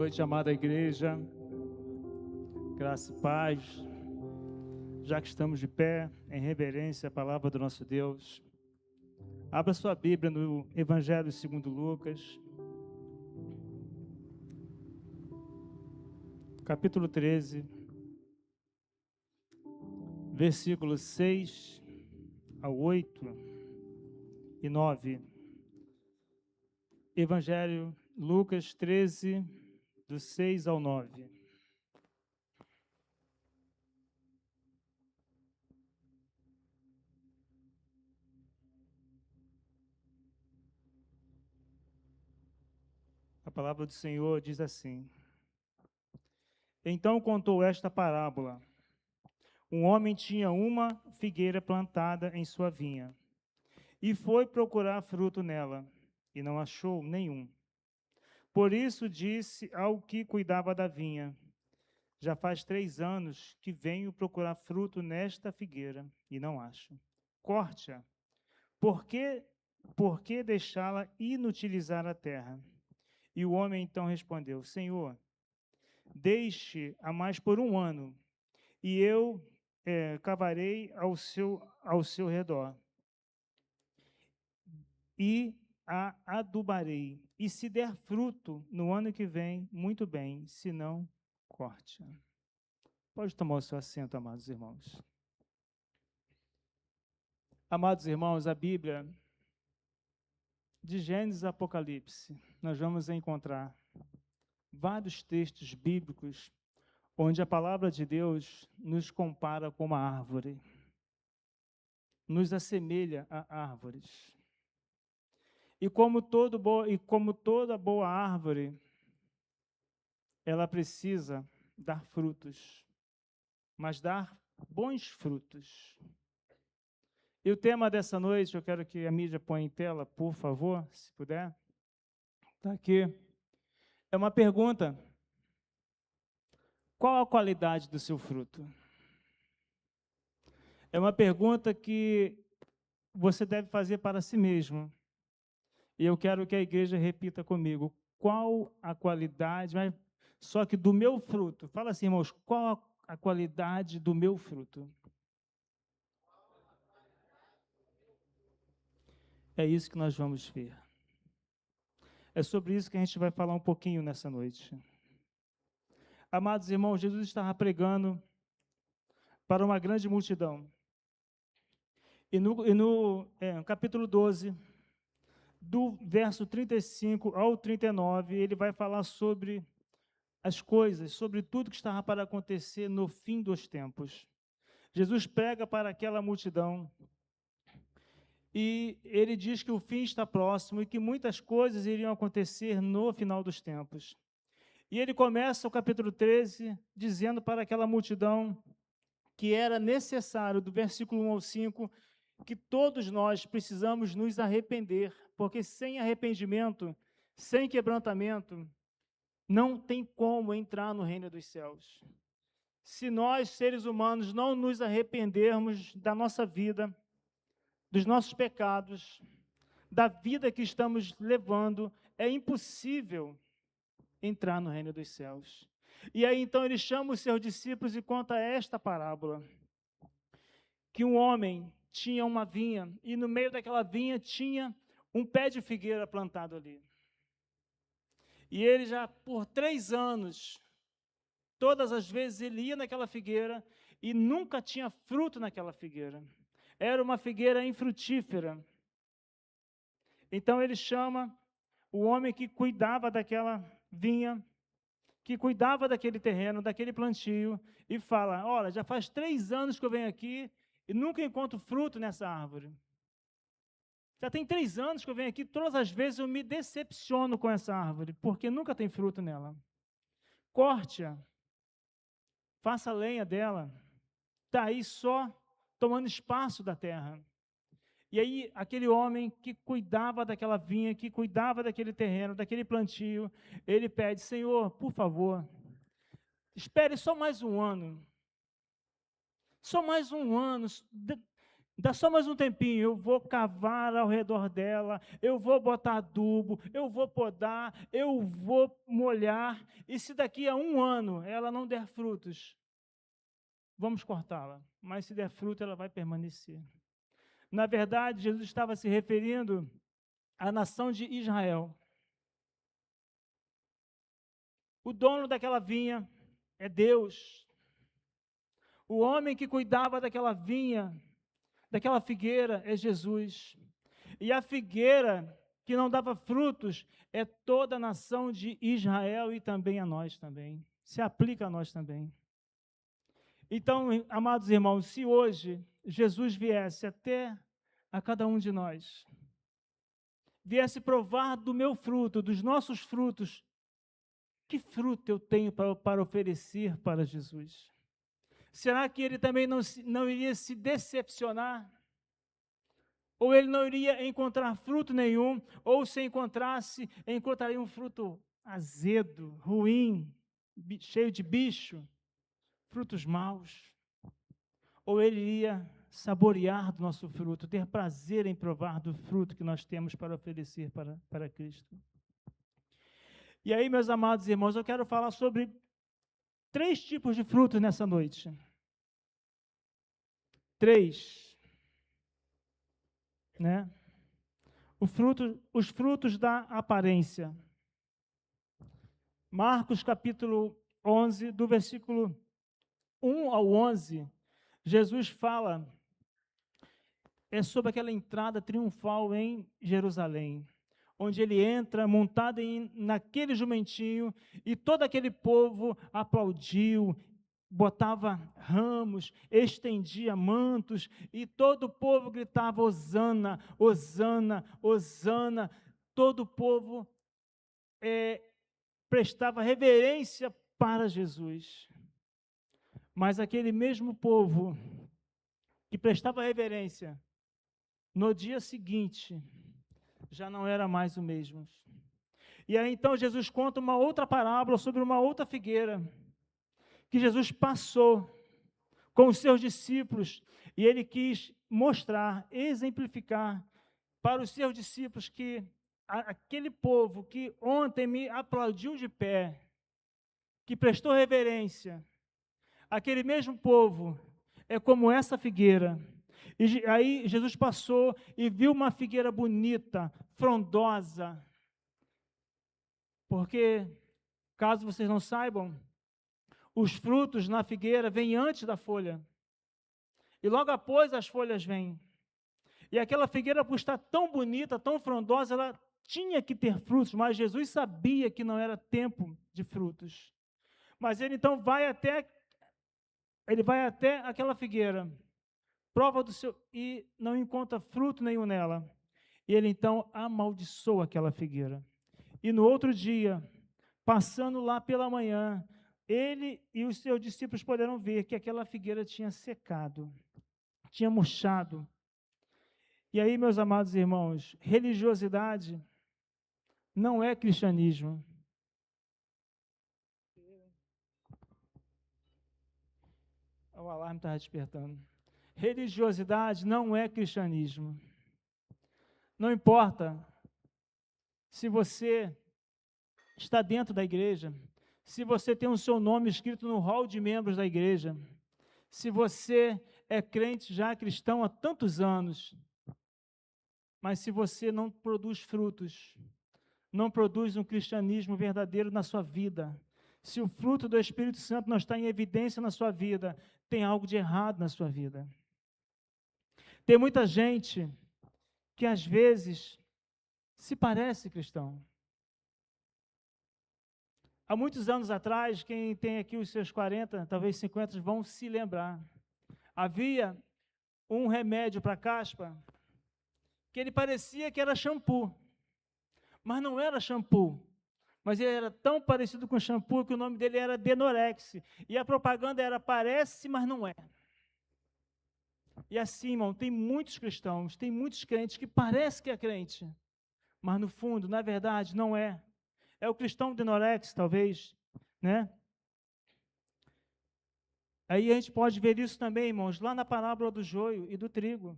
Noite, amada igreja, graça e paz. Já que estamos de pé, em reverência à palavra do nosso Deus, abra sua Bíblia no Evangelho segundo Lucas, capítulo 13, versículos 6 ao 8 e 9. Evangelho Lucas 13, do 6 ao 9. A palavra do Senhor diz assim: Então contou esta parábola. Um homem tinha uma figueira plantada em sua vinha, e foi procurar fruto nela, e não achou nenhum. Por isso disse ao que cuidava da vinha: Já faz 3 anos que venho procurar fruto nesta figueira, e não acho. Corte-a. Por que deixá-la inutilizar a terra? E o homem então respondeu: Senhor, deixe-a mais por 1 ano, e eu cavarei ao seu redor, e a adubarei. E se der fruto no ano que vem, muito bem, se não, corte. Pode tomar o seu assento, amados irmãos. Amados irmãos, a Bíblia, de Gênesis a Apocalipse, nós vamos encontrar vários textos bíblicos onde a palavra de Deus nos compara com uma árvore, nos assemelha a árvores. E como toda boa árvore, ela precisa dar frutos, mas dar bons frutos. E o tema dessa noite, eu quero que a mídia ponha em tela, por favor, se puder. Está aqui. É uma pergunta: qual a qualidade do seu fruto? É uma pergunta que você deve fazer para si mesmo. E eu quero que a igreja repita comigo: qual a qualidade, mas só que do meu fruto? Fala assim, irmãos, qual a qualidade do meu fruto? É isso que nós vamos ver. É sobre isso que a gente vai falar um pouquinho nessa noite. Amados irmãos, Jesus estava pregando para uma grande multidão. E no capítulo 12, do verso 35 ao 39, ele vai falar sobre as coisas, sobre tudo que estava para acontecer no fim dos tempos. Jesus prega para aquela multidão e ele diz que o fim está próximo e que muitas coisas iriam acontecer no final dos tempos. E ele começa o capítulo 13 dizendo para aquela multidão que era necessário, do versículo 1 ao 5, que todos nós precisamos nos arrepender, porque sem arrependimento, sem quebrantamento, não tem como entrar no reino dos céus. Se nós, seres humanos, não nos arrependermos da nossa vida, dos nossos pecados, da vida que estamos levando, é impossível entrar no reino dos céus. E aí, então, ele chama os seus discípulos e conta esta parábola, que um homem tinha uma vinha, e no meio daquela vinha tinha um pé de figueira plantado ali. E ele já, por 3 anos, todas as vezes ele ia naquela figueira e nunca tinha fruto naquela figueira. Era uma figueira infrutífera. Então ele chama o homem que cuidava daquela vinha, que cuidava daquele terreno, daquele plantio, e fala: olha, já faz 3 anos que eu venho aqui e nunca encontro fruto nessa árvore. Já tem 3 anos que eu venho aqui, todas as vezes eu me decepciono com essa árvore, porque nunca tem fruto nela. Corte-a, faça lenha dela, está aí só tomando espaço da terra. E aí, aquele homem que cuidava daquela vinha, que cuidava daquele terreno, daquele plantio, ele pede: Senhor, por favor, espere só mais 1 ano. Só mais 1 ano. Dá só mais um tempinho, eu vou cavar ao redor dela, eu vou botar adubo, eu vou podar, eu vou molhar, e se daqui a 1 ano ela não der frutos, vamos cortá-la, mas se der fruto, ela vai permanecer. Na verdade, Jesus estava se referindo à nação de Israel. O dono daquela vinha é Deus. O homem que cuidava daquela vinha, daquela figueira, é Jesus. E a figueira que não dava frutos é toda a nação de Israel e também a nós também. Se aplica a nós também. Então, amados irmãos, se hoje Jesus viesse até a cada um de nós, viesse provar do meu fruto, dos nossos frutos, que fruto eu tenho para oferecer para Jesus? Será que ele também não iria se decepcionar? Ou ele não iria encontrar fruto nenhum? Ou se encontrasse, encontraria um fruto azedo, ruim, cheio de bicho, frutos maus? Ou ele iria saborear do nosso fruto, ter prazer em provar do fruto que nós temos para oferecer para Cristo? E aí, meus amados irmãos, eu quero falar sobre 3 tipos de frutos nessa noite. 3, né? Os frutos da aparência. Marcos capítulo 11, do versículo 1 ao 11, Jesus fala sobre aquela entrada triunfal em Jerusalém, onde ele entra montado naquele jumentinho, e todo aquele povo aplaudiu, botava ramos, estendia mantos, e todo o povo gritava: Hosana, Hosana, Hosana. Todo o povo prestava reverência para Jesus. Mas aquele mesmo povo que prestava reverência, no dia seguinte, já não era mais o mesmo. E aí então Jesus conta uma outra parábola sobre uma outra figueira, que Jesus passou com os seus discípulos, e ele quis mostrar, exemplificar para os seus discípulos que aquele povo que ontem me aplaudiu de pé, que prestou reverência, aquele mesmo povo é como essa figueira. E aí Jesus passou e viu uma figueira bonita, frondosa, porque, caso vocês não saibam, os frutos na figueira vêm antes da folha, e logo após as folhas vêm. E aquela figueira, por estar tão bonita, tão frondosa, ela tinha que ter frutos, mas Jesus sabia que não era tempo de frutos. Mas ele então vai até aquela figueira, prova do seu, e não encontra fruto nenhum nela. E ele então amaldiçoa aquela figueira. E no outro dia, passando lá pela manhã, ele e os seus discípulos puderam ver que aquela figueira tinha secado, tinha murchado. E aí, meus amados irmãos, religiosidade não é cristianismo. O alarme está despertando. Religiosidade não é cristianismo. Não importa se você está dentro da igreja, se você tem o seu nome escrito no hall de membros da igreja, se você é crente já cristão há tantos anos, mas se você não produz frutos, não produz um cristianismo verdadeiro na sua vida, se o fruto do Espírito Santo não está em evidência na sua vida, tem algo de errado na sua vida. Tem muita gente que às vezes se parece cristão. Há muitos anos atrás, quem tem aqui os seus 40, talvez 50, vão se lembrar. Havia um remédio para caspa que ele parecia que era shampoo, mas não era shampoo. Mas ele era tão parecido com shampoo que o nome dele era Denorex. E a propaganda era: parece, mas não é. E assim, irmão, tem muitos cristãos, tem muitos crentes que parece que é crente, mas no fundo, na verdade, não é. É o cristão Denorex, talvez, né? Aí a gente pode ver isso também, irmãos, lá na parábola do joio e do trigo.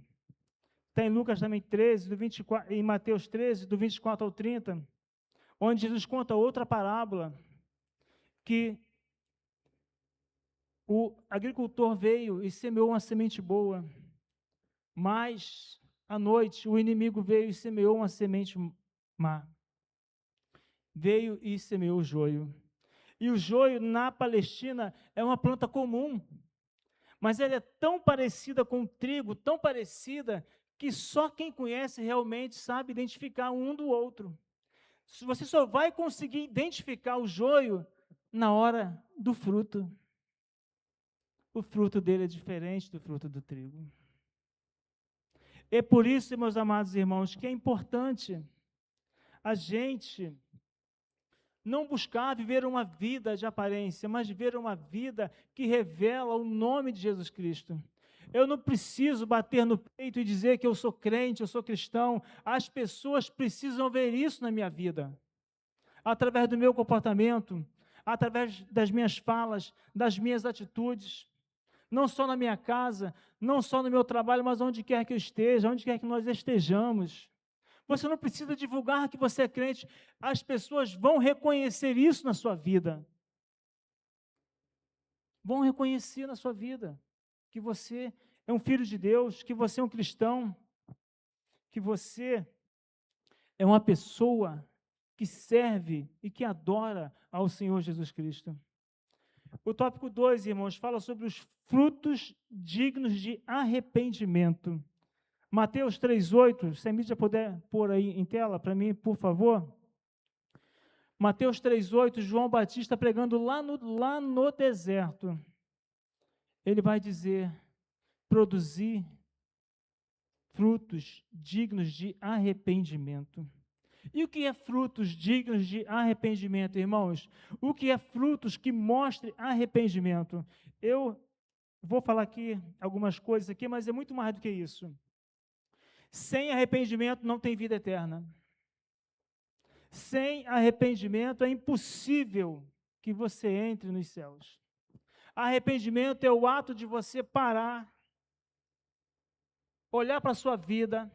Está em Lucas também 13, do 24, em Mateus 13, do 24 ao 30, onde Jesus conta outra parábola, que o agricultor veio e semeou uma semente boa, mas, à noite, o inimigo veio e semeou uma semente má. Veio e semeou o joio. E o joio, na Palestina, é uma planta comum, mas ela é tão parecida com o trigo, tão parecida, que só quem conhece realmente sabe identificar um do outro. Você só vai conseguir identificar o joio na hora do fruto. O fruto dele é diferente do fruto do trigo. É por isso, meus amados irmãos, que é importante a gente não buscar viver uma vida de aparência, mas viver uma vida que revela o nome de Jesus Cristo. Eu não preciso bater no peito e dizer que eu sou crente, eu sou cristão. As pessoas precisam ver isso na minha vida, através do meu comportamento, através das minhas falas, das minhas atitudes, não só na minha casa, não só no meu trabalho, mas onde quer que eu esteja, onde quer que nós estejamos. Você não precisa divulgar que você é crente, as pessoas vão reconhecer isso na sua vida. Vão reconhecer na sua vida que você é um filho de Deus, que você é um cristão, que você é uma pessoa que serve e que adora ao Senhor Jesus Cristo. O tópico 2, irmãos, fala sobre os frutos dignos de arrependimento. Mateus 3,8, se a mídia puder pôr aí em tela para mim, por favor. Mateus 3,8, João Batista pregando lá no deserto. Ele vai dizer, produzir frutos dignos de arrependimento. E o que é frutos dignos de arrependimento, irmãos? O que é frutos que mostrem arrependimento? Eu vou falar aqui algumas coisas aqui, mas é muito mais do que isso. Sem arrependimento não tem vida eterna. Sem arrependimento é impossível que você entre nos céus. Arrependimento é o ato de você parar, olhar para a sua vida,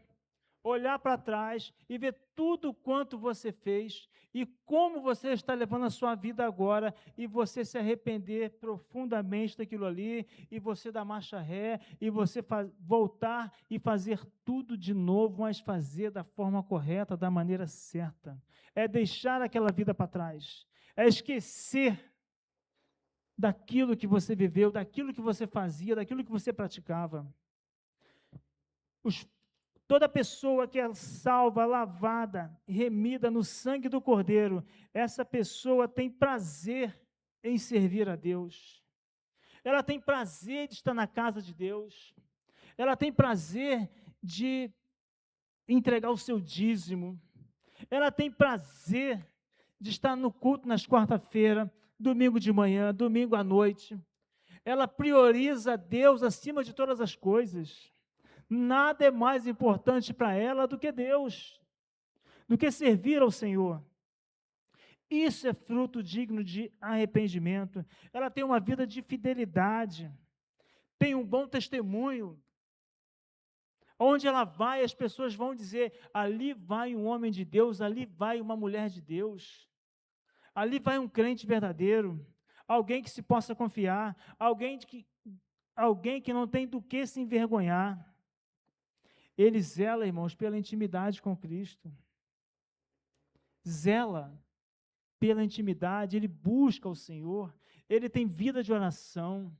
olhar para trás e ver tudo quanto você fez e como você está levando a sua vida agora e você se arrepender profundamente daquilo ali e você dar marcha ré e você voltar e fazer tudo de novo, mas fazer da forma correta, da maneira certa. É deixar aquela vida para trás, é esquecer daquilo que você viveu, daquilo que você fazia, daquilo que você praticava. Toda pessoa que é salva, lavada, remida no sangue do Cordeiro, essa pessoa tem prazer em servir a Deus. Ela tem prazer de estar na casa de Deus. Ela tem prazer de entregar o seu dízimo. Ela tem prazer de estar no culto nas quarta-feira, domingo de manhã, domingo à noite. Ela prioriza Deus acima de todas as coisas. Nada é mais importante para ela do que Deus, do que servir ao Senhor. Isso é fruto digno de arrependimento. Ela tem uma vida de fidelidade, tem um bom testemunho. Onde ela vai, as pessoas vão dizer, ali vai um homem de Deus, ali vai uma mulher de Deus, ali vai um crente verdadeiro, alguém que se possa confiar, alguém que não tem do que se envergonhar. Ele zela, irmãos, pela intimidade com Cristo. Zela pela intimidade, ele busca o Senhor, ele tem vida de oração,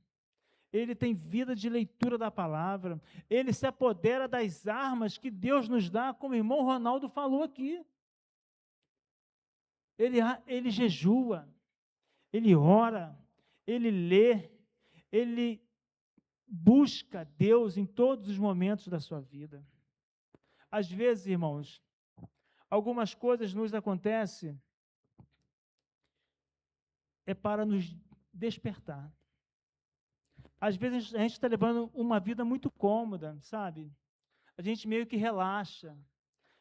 ele tem vida de leitura da palavra, ele se apodera das armas que Deus nos dá, como o irmão Ronaldo falou aqui. Ele jejua, ele ora, ele lê, ele busca Deus em todos os momentos da sua vida. Às vezes, irmãos, algumas coisas nos acontecem para nos despertar. Às vezes a gente está levando uma vida muito cômoda, sabe? A gente meio que relaxa.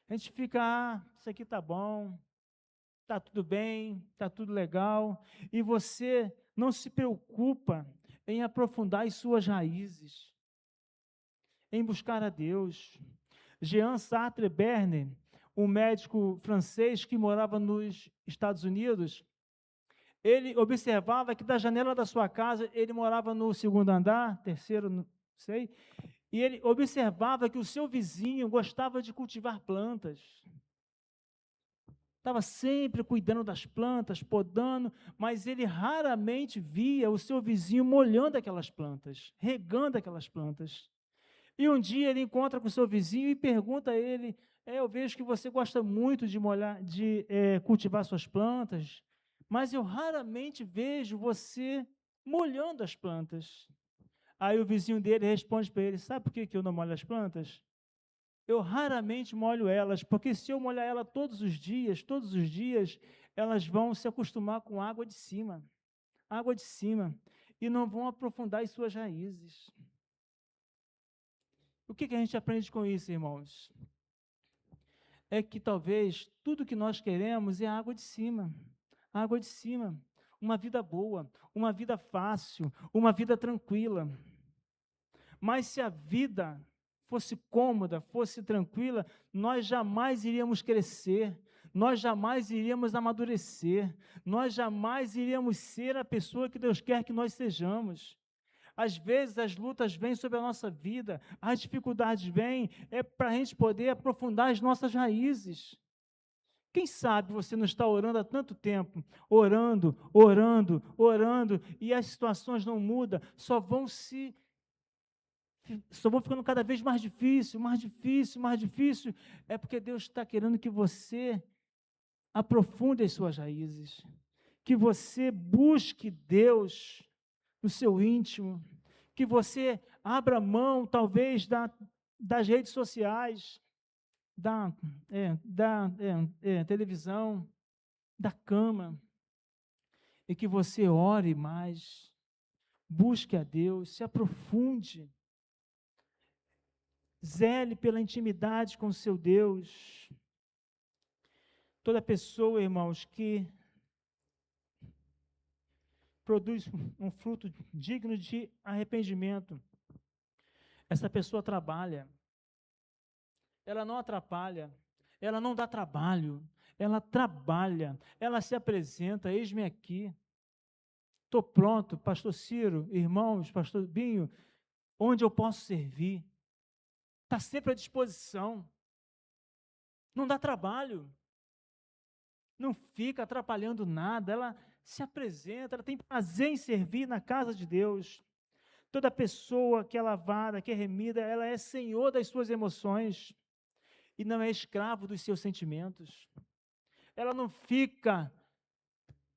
A gente fica, isso aqui está bom, está tudo bem, está tudo legal. E você não se preocupa em aprofundar as suas raízes, em buscar a Deus. Jean Sartre Berner, um médico francês que morava nos Estados Unidos, ele observava que da janela da sua casa, ele morava no segundo andar, terceiro, não sei, e ele observava que o seu vizinho gostava de cultivar plantas. Estava sempre cuidando das plantas, podando, mas ele raramente via o seu vizinho molhando aquelas plantas, regando aquelas plantas. E um dia ele encontra com o seu vizinho e pergunta a ele: eu vejo que você gosta muito de cultivar suas plantas, mas eu raramente vejo você molhando as plantas. Aí o vizinho dele responde para ele: sabe por que eu não molho as plantas? Eu raramente molho elas, porque se eu molhar ela todos os dias, elas vão se acostumar com água de cima, e não vão aprofundar as suas raízes. O que a gente aprende com isso, irmãos? É que talvez tudo que nós queremos é água de cima, uma vida boa, uma vida fácil, uma vida tranquila. Mas se a vida fosse cômoda, fosse tranquila, nós jamais iríamos crescer, nós jamais iríamos amadurecer, nós jamais iríamos ser a pessoa que Deus quer que nós sejamos. Às vezes as lutas vêm sobre a nossa vida, as dificuldades vêm, é para a gente poder aprofundar as nossas raízes. Quem sabe você não está orando há tanto tempo, orando, orando, orando, e as situações não mudam, só vão ficando cada vez mais difícil, mais difícil, mais difícil. É porque Deus está querendo que você aprofunde as suas raízes, que você busque Deus no seu íntimo, que você abra mão, talvez, das redes sociais, da televisão, da cama, e que você ore mais, busque a Deus, se aprofunde, zele pela intimidade com o seu Deus. Toda pessoa, irmãos, que produz um fruto digno de arrependimento, essa pessoa trabalha, ela não atrapalha, ela não dá trabalho, ela trabalha, ela se apresenta: eis-me aqui, estou pronto, pastor Ciro, irmãos, pastor Binho, onde eu posso servir? Está sempre à disposição, não dá trabalho, não fica atrapalhando nada, ela se apresenta, ela tem prazer em servir na casa de Deus. Toda pessoa que é lavada, que é remida, ela é senhor das suas emoções e não é escravo dos seus sentimentos. Ela não fica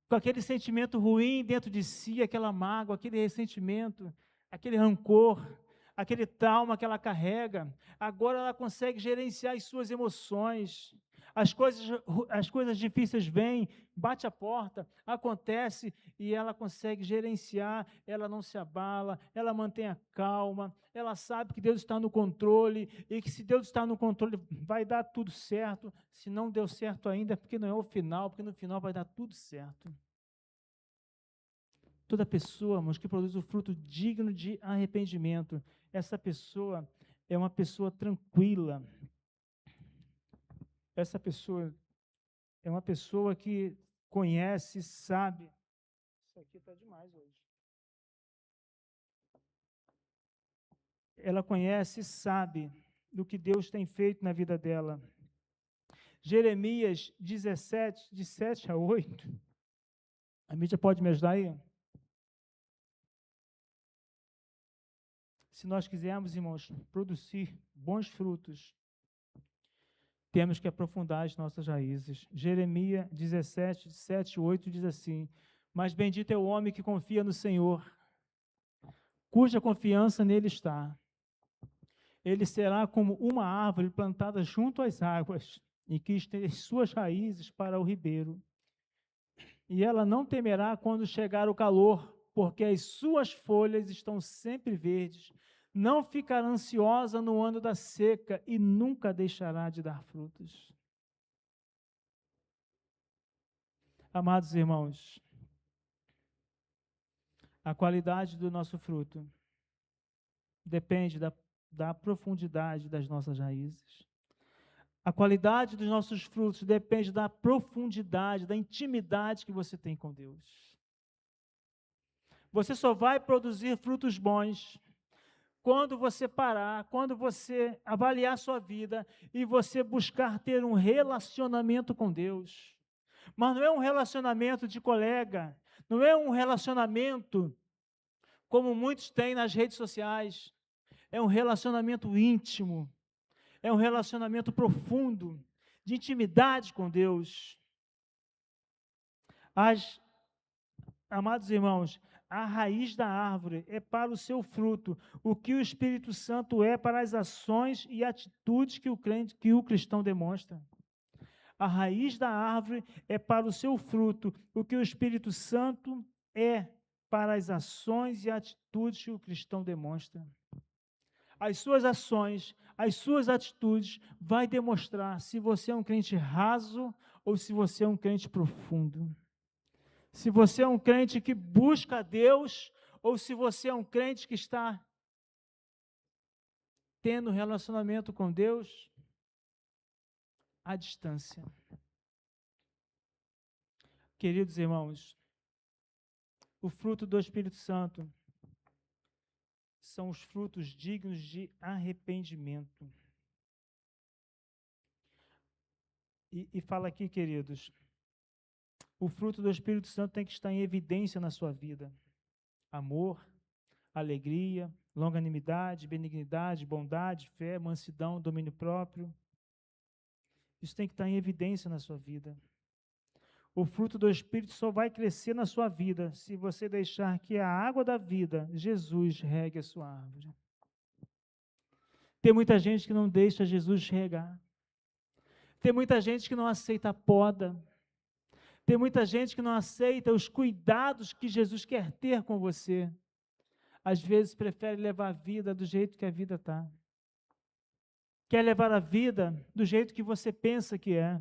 com aquele sentimento ruim dentro de si, aquela mágoa, aquele ressentimento, aquele rancor, aquele trauma que ela carrega. Agora ela consegue gerenciar as suas emoções. As coisas difíceis vêm, bate a porta, acontece, e ela consegue gerenciar, ela não se abala, ela mantém a calma, ela sabe que Deus está no controle, e que se Deus está no controle, vai dar tudo certo. Se não deu certo ainda, é porque não é o final, porque no final vai dar tudo certo. Toda pessoa, irmãos, que produz o fruto digno de arrependimento, essa pessoa é uma pessoa tranquila. Essa pessoa é uma pessoa que conhece, sabe. Isso aqui está demais hoje. Ela conhece e sabe do que Deus tem feito na vida dela. Jeremias 17, de 7 a 8. A mídia pode me ajudar aí? Se nós quisermos, irmãos, produzir bons frutos, temos que aprofundar as nossas raízes. Jeremias 17, 7 e 8 diz assim: mas bendito é o homem que confia no Senhor, cuja confiança nele está. Ele será como uma árvore plantada junto às águas, e que estende suas raízes para o ribeiro. E ela não temerá quando chegar o calor, porque as suas folhas estão sempre verdes. Não ficará ansiosa no ano da seca e nunca deixará de dar frutos. Amados irmãos, a qualidade do nosso fruto depende da profundidade das nossas raízes. A qualidade dos nossos frutos depende da profundidade, da intimidade que você tem com Deus. Você só vai produzir frutos bons quando você parar, quando você avaliar sua vida e você buscar ter um relacionamento com Deus. Mas não é um relacionamento de colega, não é um relacionamento como muitos têm nas redes sociais. É um relacionamento íntimo, é um relacionamento profundo, de intimidade com Deus. Amados irmãos, a raiz da árvore é para o seu fruto, o que o Espírito Santo é para as ações e atitudes que o cristão demonstra. A raiz da árvore é para o seu fruto, o que o Espírito Santo é para as ações e atitudes que o cristão demonstra. As suas ações, as suas atitudes vai demonstrar se você é um crente raso ou se você é um crente profundo. Se você é um crente que busca a Deus ou se você é um crente que está tendo relacionamento com Deus à distância. Queridos irmãos, o fruto do Espírito Santo são os frutos dignos de arrependimento. E fala aqui, queridos, o fruto do Espírito Santo tem que estar em evidência na sua vida. Amor, alegria, longanimidade, benignidade, bondade, fé, mansidão, domínio próprio. Isso tem que estar em evidência na sua vida. O fruto do Espírito só vai crescer na sua vida se você deixar que a água da vida, Jesus, regue a sua árvore. Tem muita gente que não deixa Jesus regar. Tem muita gente que não aceita a poda. Tem muita gente que não aceita os cuidados que Jesus quer ter com você. Às vezes prefere levar a vida do jeito que a vida está. Quer levar a vida do jeito que você pensa que é.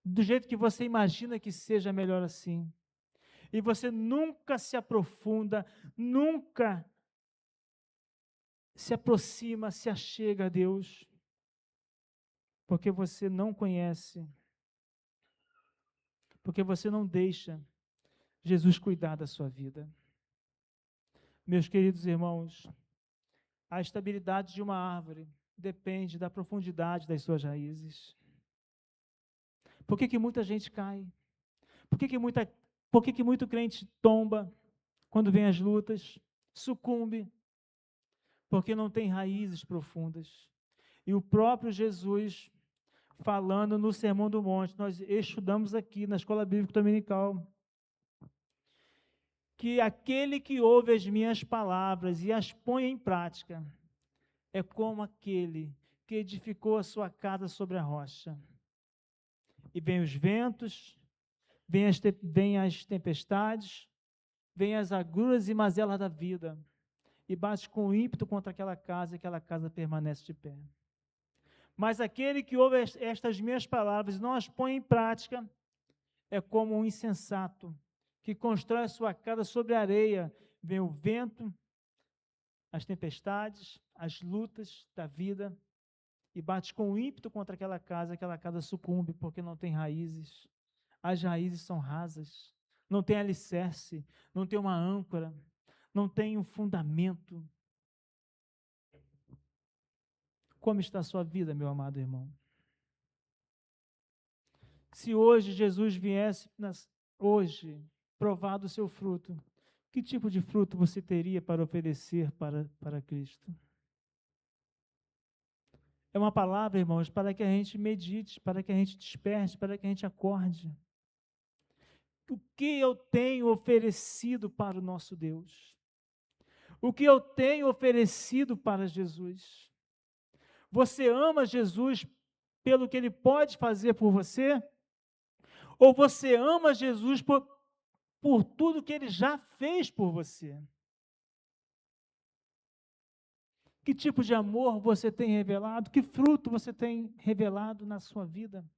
Do jeito que você imagina que seja melhor assim. E você nunca se aprofunda, nunca se aproxima, se achega a Deus. Porque você não conhece. Porque você não deixa Jesus cuidar da sua vida. Meus queridos irmãos, a estabilidade de uma árvore depende da profundidade das suas raízes. Por que muita gente cai? Por que muito crente tomba quando vem as lutas? Sucumbe? Porque não tem raízes profundas. E o próprio Jesus, falando no Sermão do Monte, nós estudamos aqui na Escola Bíblica Dominical, que aquele que ouve as minhas palavras e as põe em prática é como aquele que edificou a sua casa sobre a rocha. E vem os ventos, vem as tempestades, vem as agruras e mazelas da vida, e bate com ímpeto contra aquela casa, e aquela casa permanece de pé. Mas aquele que ouve estas minhas palavras e não as põe em prática, é como um insensato, que constrói a sua casa sobre a areia, vem o vento, as tempestades, as lutas da vida, e bate com ímpeto contra aquela casa sucumbe, porque não tem raízes. As raízes são rasas, não tem alicerce, não tem uma âncora, não tem um fundamento. Como está a sua vida, meu amado irmão? Se hoje Jesus viesse, hoje, provar do seu fruto, que tipo de fruto você teria para oferecer para Cristo? É uma palavra, irmãos, para que a gente medite, para que a gente desperte, para que a gente acorde. O que eu tenho oferecido para o nosso Deus? O que eu tenho oferecido para Jesus? Você ama Jesus pelo que Ele pode fazer por você? Ou você ama Jesus por tudo que Ele já fez por você? Que tipo de amor você tem revelado? Que fruto você tem revelado na sua vida?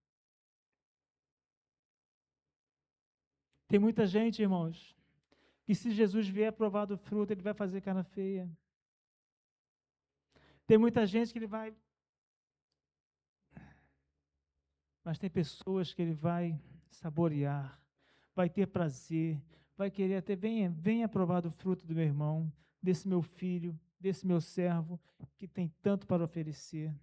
Tem muita gente, irmãos, que se Jesus vier provar do fruto, Ele vai fazer cara feia. Tem muita gente que Ele vai Mas tem pessoas que ele vai saborear, vai ter prazer, vai querer até, venha provar do fruto do meu irmão, desse meu filho, desse meu servo, que tem tanto para oferecer.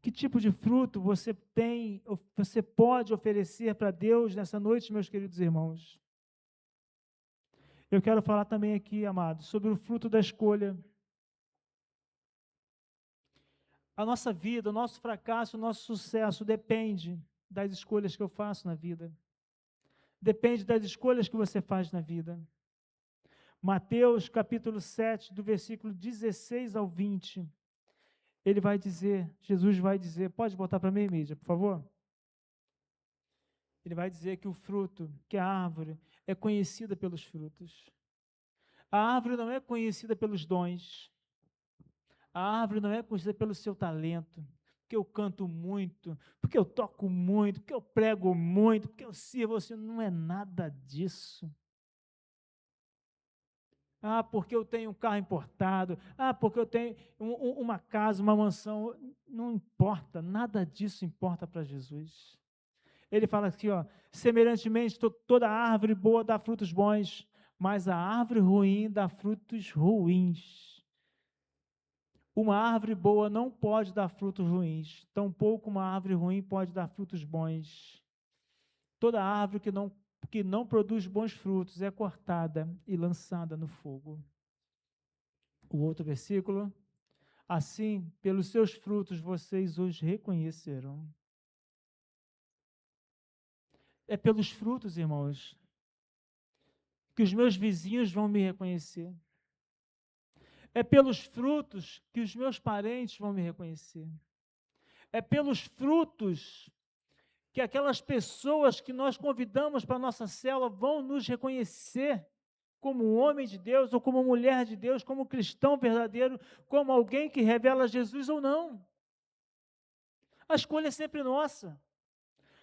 Que tipo de fruto você pode oferecer para Deus nessa noite, meus queridos irmãos? Eu quero falar também aqui, amados, sobre o fruto da escolha. A nossa vida, o nosso fracasso, o nosso sucesso depende das escolhas que eu faço na vida. Depende das escolhas que você faz na vida. Mateus capítulo 7, do versículo 16 ao 20, ele vai dizer, Jesus vai dizer, pode botar para mim, mídia, por favor? Ele vai dizer que o fruto, que a árvore, é conhecida pelos frutos. A árvore não é conhecida pelos dons. A árvore não é conhecida pelo seu talento, porque eu canto muito, porque eu toco muito, porque eu prego muito, porque eu sirvo, assim, não é nada disso. Ah, porque eu tenho um carro importado. Ah, porque eu tenho uma casa, uma mansão. Não importa, nada disso importa para Jesus. Ele fala aqui, ó, semelhantemente, toda árvore boa dá frutos bons, mas a árvore ruim dá frutos ruins. Uma árvore boa não pode dar frutos ruins, tampouco uma árvore ruim pode dar frutos bons. Toda árvore que não produz bons frutos é cortada e lançada no fogo. O outro versículo, assim, pelos seus frutos vocês os reconhecerão. É pelos frutos, irmãos, que os meus vizinhos vão me reconhecer. É pelos frutos que os meus parentes vão me reconhecer. É pelos frutos que aquelas pessoas que nós convidamos para a nossa célula vão nos reconhecer como homem de Deus, ou como mulher de Deus, como cristão verdadeiro, como alguém que revela Jesus ou não. A escolha é sempre nossa.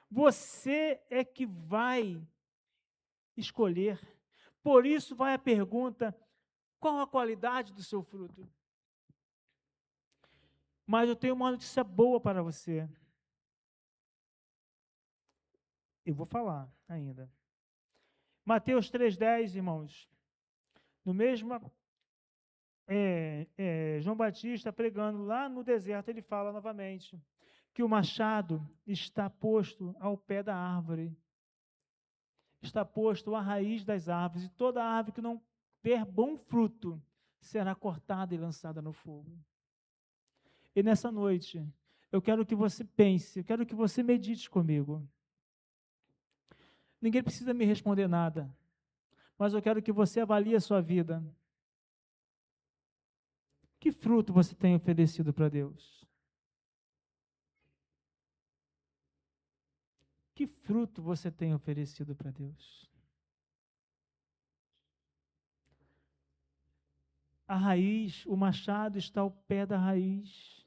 Você é que vai escolher. Por isso vai a pergunta: qual a qualidade do seu fruto? Mas eu tenho uma notícia boa para você. Eu vou falar ainda. Mateus 3,10, irmãos. No mesmo, João Batista pregando lá no deserto, ele fala novamente que o machado está posto ao pé da árvore, está posto à raiz das árvores, e toda árvore que não der bom fruto será cortada e lançada no fogo. E nessa noite, eu quero que você pense, eu quero que você medite comigo. Ninguém precisa me responder nada, mas eu quero que você avalie a sua vida. Que fruto você tem oferecido para Deus? Que fruto você tem oferecido para Deus? A raiz, o machado está ao pé da raiz.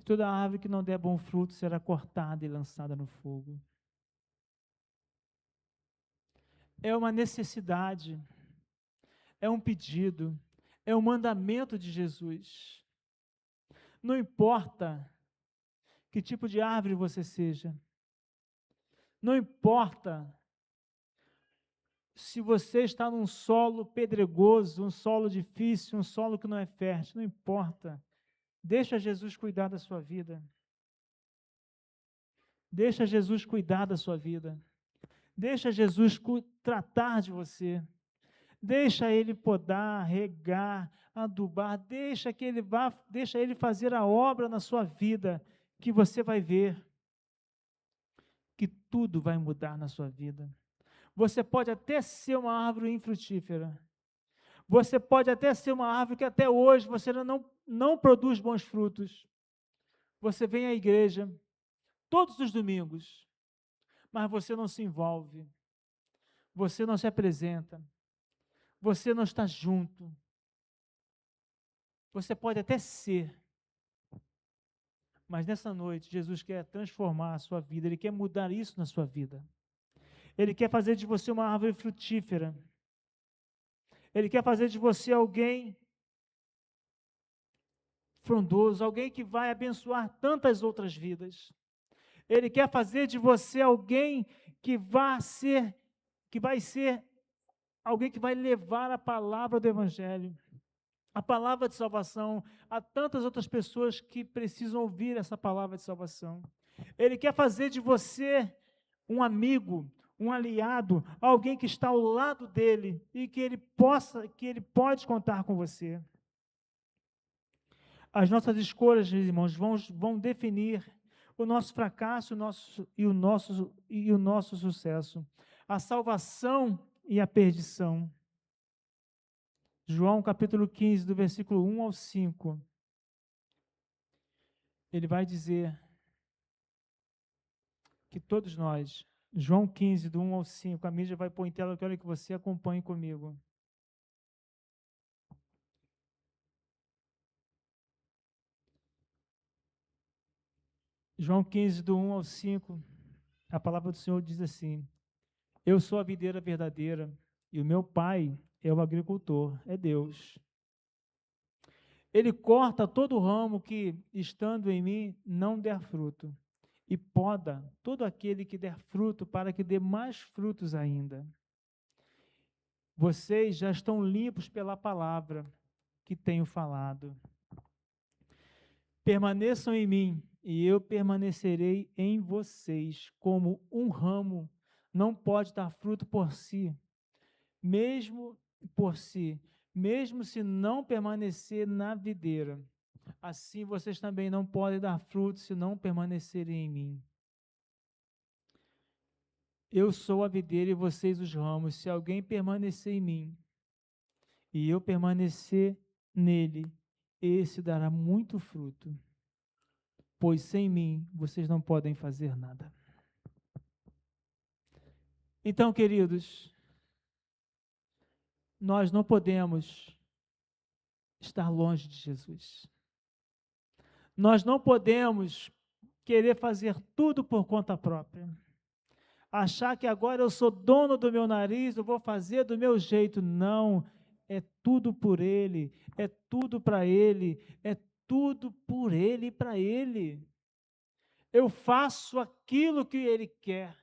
Toda árvore que não der bom fruto será cortada e lançada no fogo. É uma necessidade, é um pedido, é um mandamento de Jesus. Não importa que tipo de árvore você seja, não importa se você está num solo pedregoso, um solo difícil, um solo que não é fértil, não importa. Deixa Jesus cuidar da sua vida. Deixa Jesus cuidar da sua vida. Deixa Jesus tratar de você. Deixa Ele podar, regar, adubar. Deixa Ele fazer a obra na sua vida, que você vai ver que tudo vai mudar na sua vida. Você pode até ser uma árvore infrutífera. Você pode até ser uma árvore que até hoje você não produz bons frutos. Você vem à igreja todos os domingos, mas você não se envolve, você não se apresenta, você não está junto. Você pode até ser, mas nessa noite Jesus quer transformar a sua vida, Ele quer mudar isso na sua vida. Ele quer fazer de você uma árvore frutífera. Ele quer fazer de você alguém frondoso, alguém que vai abençoar tantas outras vidas. Ele quer fazer de você alguém que vai ser alguém que vai levar a palavra do Evangelho, a palavra de salvação a tantas outras pessoas que precisam ouvir essa palavra de salvação. Ele quer fazer de você um amigo, um aliado, alguém que está ao lado dele e que ele pode contar com você. As nossas escolhas, meus irmãos, vão definir o nosso fracasso e o nosso sucesso, a salvação e a perdição. João capítulo 15, do versículo 1 ao 5, ele vai dizer que todos nós, João 15, do 1 ao 5, a mídia vai pôr em tela, eu quero que você acompanhe comigo. João 15, do 1 ao 5, a palavra do Senhor diz assim: eu sou a videira verdadeira, e o meu pai é o agricultor, é Deus. Ele corta todo ramo que, estando em mim, não der fruto, e poda todo aquele que der fruto, para que dê mais frutos ainda. Vocês já estão limpos pela palavra que tenho falado. Permaneçam em mim, e eu permanecerei em vocês, como um ramo não pode dar fruto mesmo se não permanecer na videira. Assim vocês também não podem dar fruto se não permanecerem em mim. Eu sou a videira e vocês os ramos. Se alguém permanecer em mim e eu permanecer nele, esse dará muito fruto, pois sem mim vocês não podem fazer nada. Então, queridos, nós não podemos estar longe de Jesus. Nós não podemos querer fazer tudo por conta própria. Achar que agora eu sou dono do meu nariz, eu vou fazer do meu jeito. Não, é tudo por Ele, é tudo para Ele, é tudo por Ele e para Ele. Eu faço aquilo que Ele quer,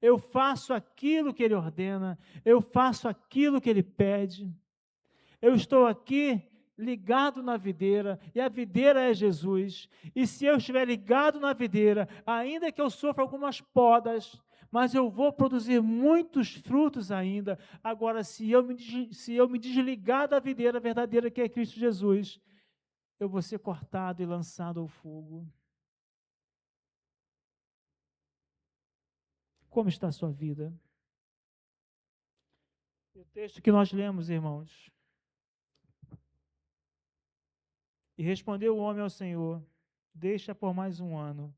eu faço aquilo que Ele ordena, eu faço aquilo que Ele pede. Eu estou aqui ligado na videira, e a videira é Jesus. E se eu estiver ligado na videira, ainda que eu sofra algumas podas, mas eu vou produzir muitos frutos ainda. Agora, se eu me desligar da videira verdadeira, que é Cristo Jesus, eu vou ser cortado e lançado ao fogo. Como está a sua vida? O texto que nós lemos, irmãos. E respondeu o homem ao Senhor: deixa por mais um ano,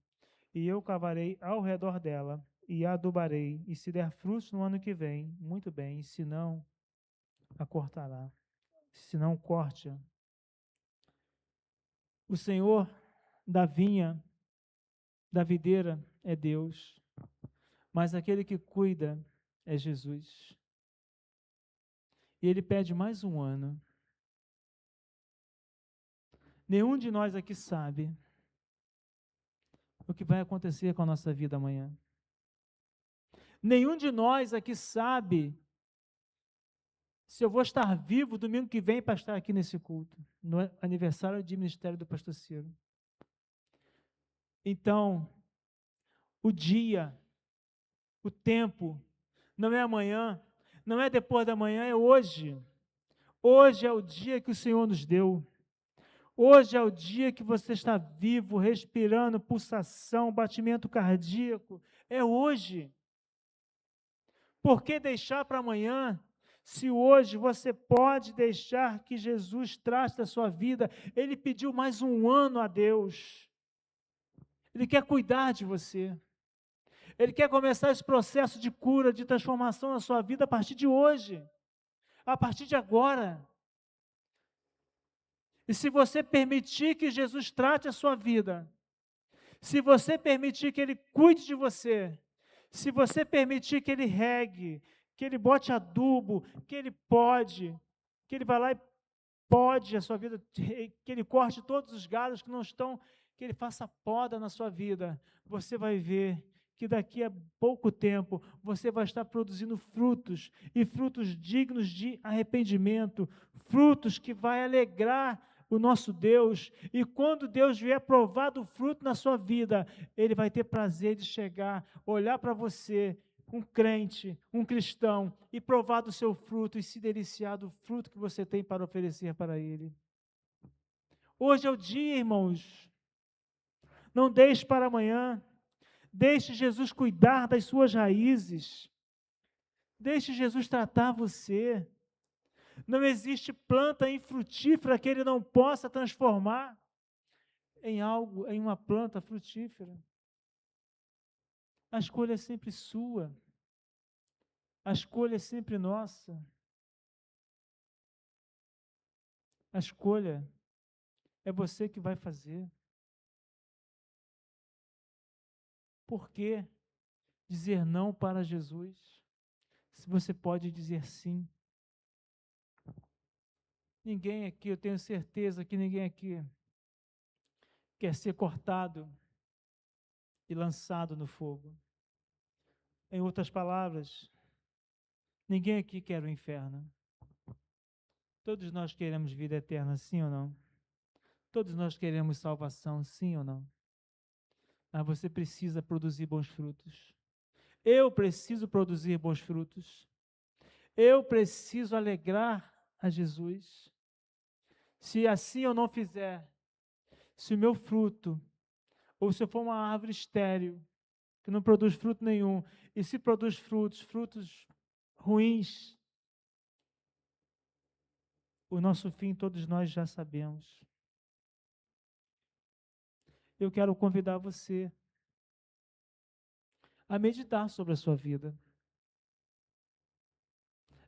e eu cavarei ao redor dela, e a adubarei, e se der frutos no ano que vem, muito bem, se não, a cortará. Se não, corte-a. O Senhor da vinha, da videira, é Deus, mas aquele que cuida é Jesus. E Ele pede mais um ano. Nenhum de nós aqui sabe o que vai acontecer com a nossa vida amanhã. Nenhum de nós aqui sabe se eu vou estar vivo domingo que vem para estar aqui nesse culto, no aniversário de ministério do pastor Ciro. Então, o dia, o tempo, não é amanhã, não é depois da manhã, é hoje. Hoje é o dia que o Senhor nos deu. Hoje é o dia que você está vivo, respirando, pulsação, batimento cardíaco. É hoje. Por que deixar para amanhã? Se hoje você pode deixar que Jesus trate da sua vida, Ele pediu mais um ano a Deus. Ele quer cuidar de você. Ele quer começar esse processo de cura, de transformação na sua vida a partir de hoje, a partir de agora. E se você permitir que Jesus trate a sua vida, se você permitir que Ele cuide de você, se você permitir que Ele regue, que Ele bote adubo, que Ele vá lá e pode a sua vida, que Ele corte todos os galhos que não estão, que Ele faça poda na sua vida, você vai ver que daqui a pouco tempo você vai estar produzindo frutos, e frutos dignos de arrependimento, frutos que vai alegrar o nosso Deus, e quando Deus vier provar do fruto na sua vida, Ele vai ter prazer de chegar, olhar para você, um crente, um cristão, e provar do seu fruto, e se deliciar do fruto que você tem para oferecer para Ele. Hoje é o dia, irmãos, não deixe para amanhã, deixe Jesus cuidar das suas raízes, deixe Jesus tratar você. Não existe planta infrutífera que Ele não possa transformar em algo, em uma planta frutífera. A escolha é sempre sua, a escolha é sempre nossa, a escolha é você que vai fazer. Por que dizer não para Jesus, se você pode dizer sim? Ninguém aqui, eu tenho certeza que ninguém aqui quer ser cortado e lançado no fogo. Em outras palavras, ninguém aqui quer o inferno. Todos nós queremos vida eterna, sim ou não? Todos nós queremos salvação, sim ou não? Mas você precisa produzir bons frutos. Eu preciso produzir bons frutos. Eu preciso alegrar a Jesus. Se assim eu não fizer, se o meu fruto, ou se eu for uma árvore estéril, que não produz fruto nenhum, e se produz frutos, frutos ruins, o nosso fim todos nós já sabemos. Eu quero convidar você a meditar sobre a sua vida.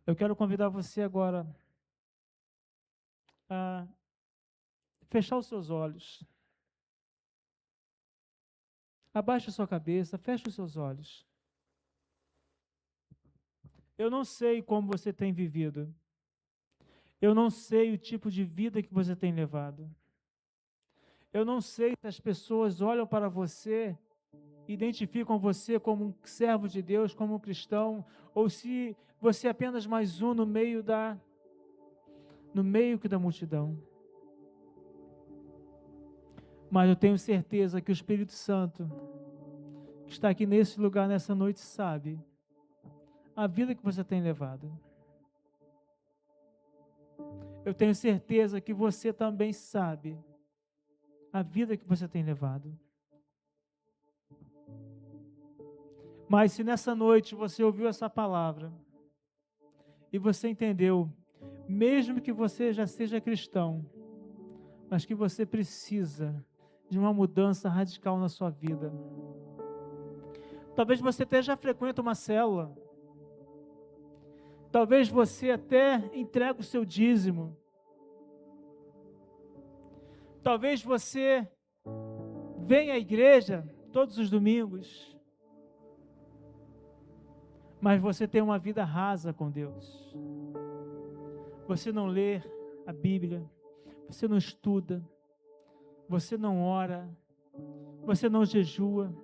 Eu quero convidar você agora a fechar os seus olhos. Abaixe a sua cabeça, feche os seus olhos. Eu não sei como você tem vivido. Eu não sei o tipo de vida que você tem levado. Eu não sei se as pessoas olham para você, identificam você como um servo de Deus, como um cristão, ou se você é apenas mais um no meio da multidão. Mas eu tenho certeza que o Espírito Santo, que está aqui nesse lugar, nessa noite, sabe a vida que você tem levado. Eu tenho certeza que você também sabe a vida que você tem levado. Mas se nessa noite você ouviu essa palavra e você entendeu, mesmo que você já seja cristão, mas que você precisa de uma mudança radical na sua vida. Talvez você até já frequente uma célula. Talvez você até entregue o seu dízimo. Talvez você venha à igreja todos os domingos, mas você tem uma vida rasa com Deus. Você não lê a Bíblia, você não estuda, você não ora, você não jejua,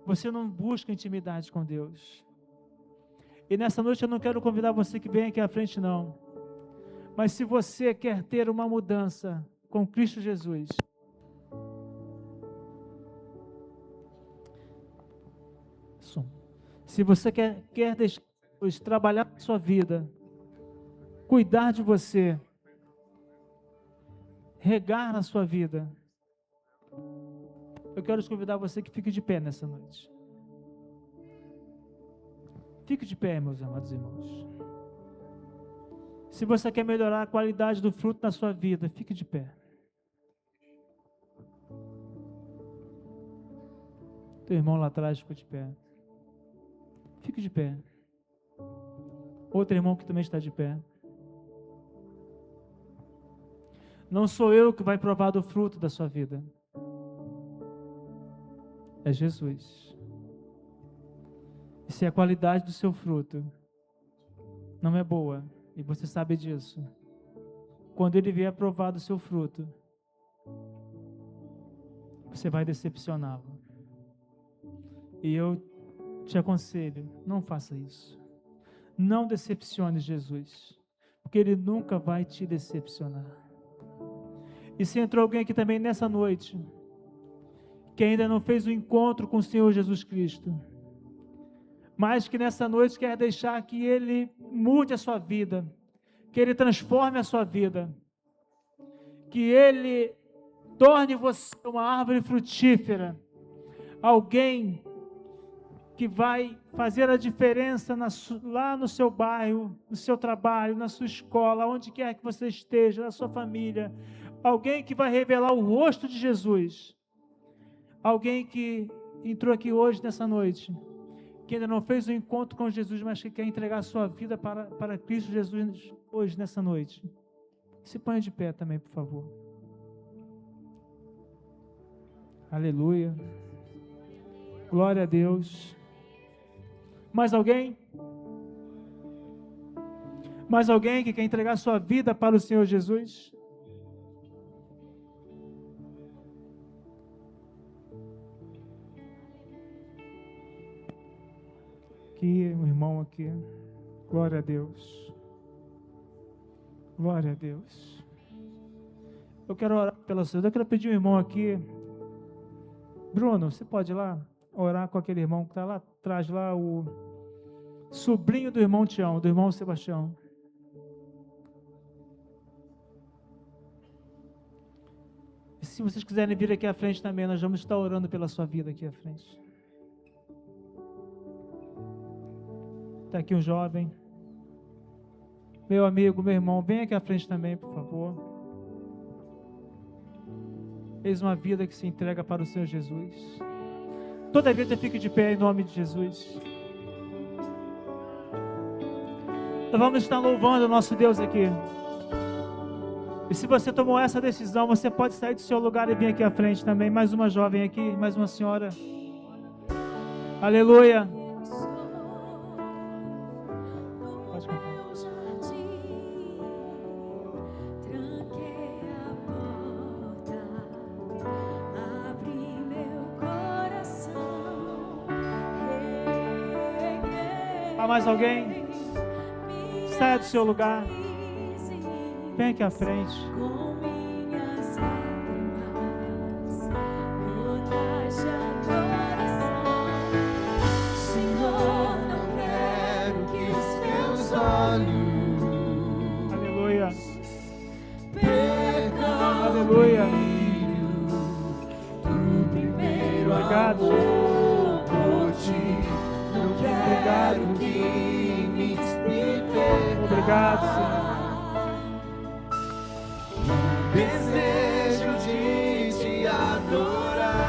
você não busca intimidade com Deus. E nessa noite eu não quero convidar você que venha aqui à frente, não. Mas se você quer ter uma mudança com Cristo Jesus, se você quer deixar Deus trabalhar na sua vida, cuidar de você, regar na sua vida, eu quero te convidar você que fique de pé nessa noite. Fique de pé, meus amados irmãos. Se você quer melhorar a qualidade do fruto na sua vida, fique de pé. Teu irmão lá atrás ficou de pé. Fique de pé. Outro irmão que também está de pé. Não sou eu que vai provar do fruto da sua vida. É Jesus. E se a qualidade do seu fruto não é boa, e você sabe disso, quando ele vier provar do seu fruto, você vai decepcioná-lo. E eu te aconselho, não faça isso. Não decepcione Jesus, porque Ele nunca vai te decepcionar. E se entrou alguém aqui também nessa noite, que ainda não fez o encontro com o Senhor Jesus Cristo, mas que nessa noite quer deixar que Ele mude a sua vida, que Ele transforme a sua vida, que Ele torne você uma árvore frutífera, alguém que vai fazer a diferença lá no seu bairro, no seu trabalho, na sua escola, onde quer que você esteja, na sua família, alguém que vai revelar o rosto de Jesus, alguém que entrou aqui hoje, nessa noite, que ainda não fez o encontro com Jesus, mas que quer entregar a sua vida para Cristo Jesus hoje, nessa noite. Se ponha de pé também, por favor. Aleluia. Glória a Deus. Mais alguém? Mais alguém que quer entregar sua vida para o Senhor Jesus? Aqui, um irmão aqui. Glória a Deus. Glória a Deus. Eu quero orar pela sua vida. Eu quero pedir um irmão aqui. Bruno, você pode ir lá orar com aquele irmão que está lá atrás, lá, o sobrinho do irmão Tião, do irmão Sebastião. E se vocês quiserem vir aqui à frente também, nós vamos estar orando pela sua vida aqui à frente. Está aqui um jovem. Meu amigo, meu irmão, vem aqui à frente também, por favor. Eis uma vida que se entrega para o Senhor Jesus. Toda vida fique de pé em nome de Jesus. Nós vamos estar louvando o nosso Deus aqui. E se você tomou essa decisão, você pode sair do seu lugar e vir aqui à frente também. Mais uma jovem aqui, mais uma senhora. Aleluia. Pode cantar. Há mais alguém? Saia do seu lugar. Vem aqui à frente. Senhor, não quero que os teus olhos, Aleluia. percam Aleluia. do primeiro Obrigado. amor por ti. Não Obrigado. quero que me perca. Obrigado, Senhor. Desejo de te adorar.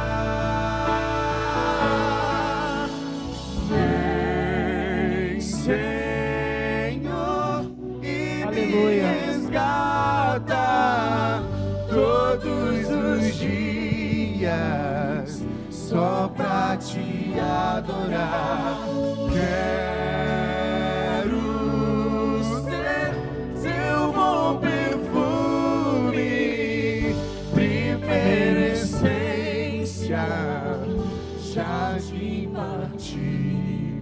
Vem, Senhor, e Aleluia. me resgata todos os dias só pra te adorar. Quero ser seu bom perfume, primeira essência, jardim particular.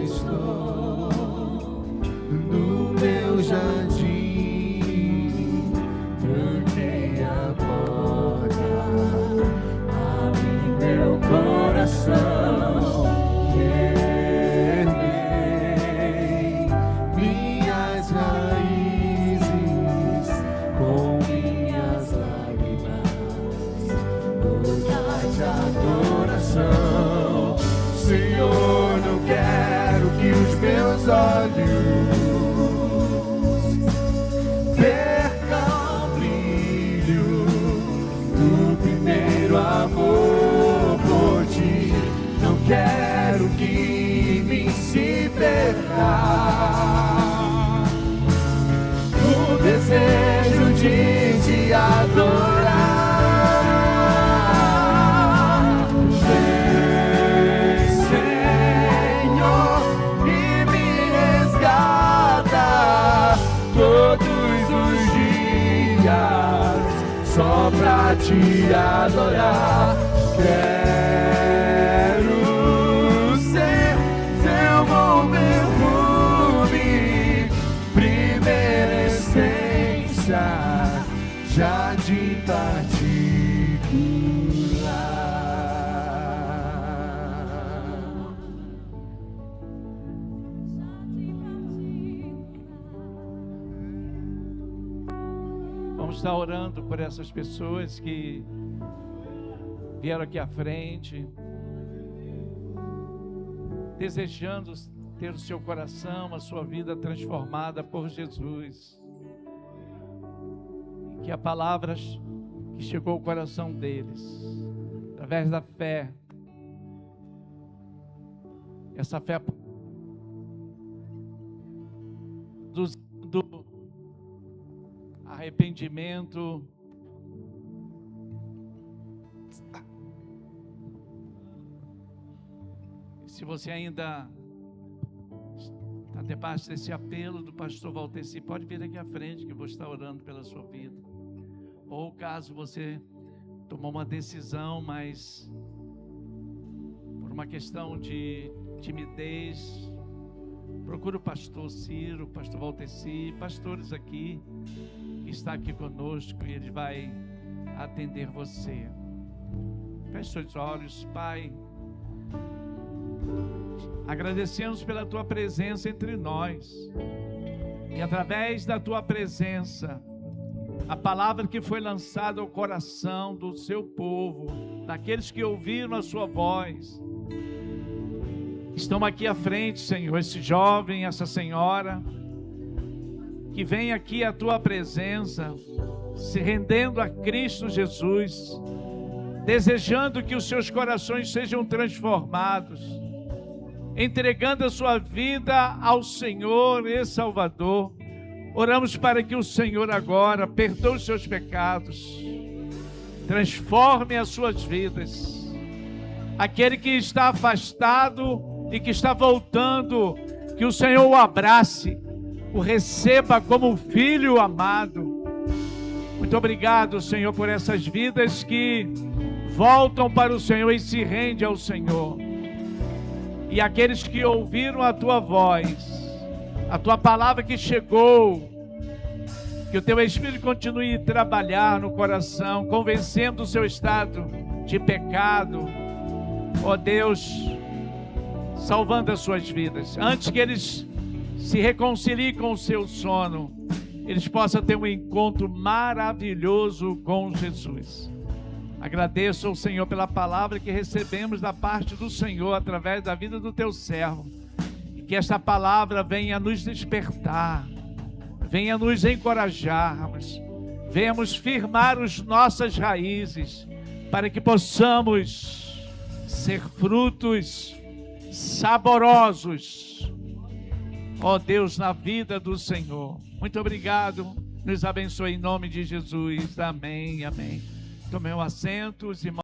Estou no meu jardim, tranquei a porta. estar orando por essas pessoas que vieram aqui à frente, desejando ter o seu coração, a sua vida transformada por Jesus. Que a palavra que chegou ao coração deles, através da fé, essa fé do arrependimento, se você ainda está debaixo desse apelo do pastor Valteci, pode vir aqui à frente que eu vou estar orando pela sua vida. Ou caso você tomou uma decisão, mas por uma questão de timidez, procura o pastor Ciro, o pastor Valteci, pastores aqui, que está aqui conosco, e ele vai atender você. Feche seus olhos. Pai, agradecemos pela tua presença entre nós, e através da tua presença, a palavra que foi lançada ao coração do seu povo, daqueles que ouviram a sua voz, estão aqui à frente, Senhor, esse jovem, essa senhora, que vem aqui à tua presença, se rendendo a Cristo Jesus, desejando que os seus corações sejam transformados, entregando a sua vida ao Senhor e Salvador. Oramos para que o Senhor agora perdoe os seus pecados, transforme as suas vidas. Aquele que está afastado e que está voltando, que o Senhor o abrace, o receba como um filho amado. Muito obrigado, Senhor, por essas vidas que voltam para o Senhor e se rendem ao Senhor. E aqueles que ouviram a tua voz, a tua palavra que chegou, que o teu Espírito continue a trabalhar no coração, convencendo o seu estado de pecado, ó Deus, salvando as suas vidas. Antes que eles se reconciliem com o seu sono, eles possam ter um encontro maravilhoso com Jesus. Agradeço ao Senhor pela palavra que recebemos da parte do Senhor através da vida do teu servo. E que esta palavra venha nos despertar, venha nos encorajarmos, venhamos firmar as nossas raízes, para que possamos ser frutos saborosos, ó Deus, na vida do Senhor. Muito obrigado, nos abençoe em nome de Jesus. Amém, amém. Tomem um assento, os irmãos.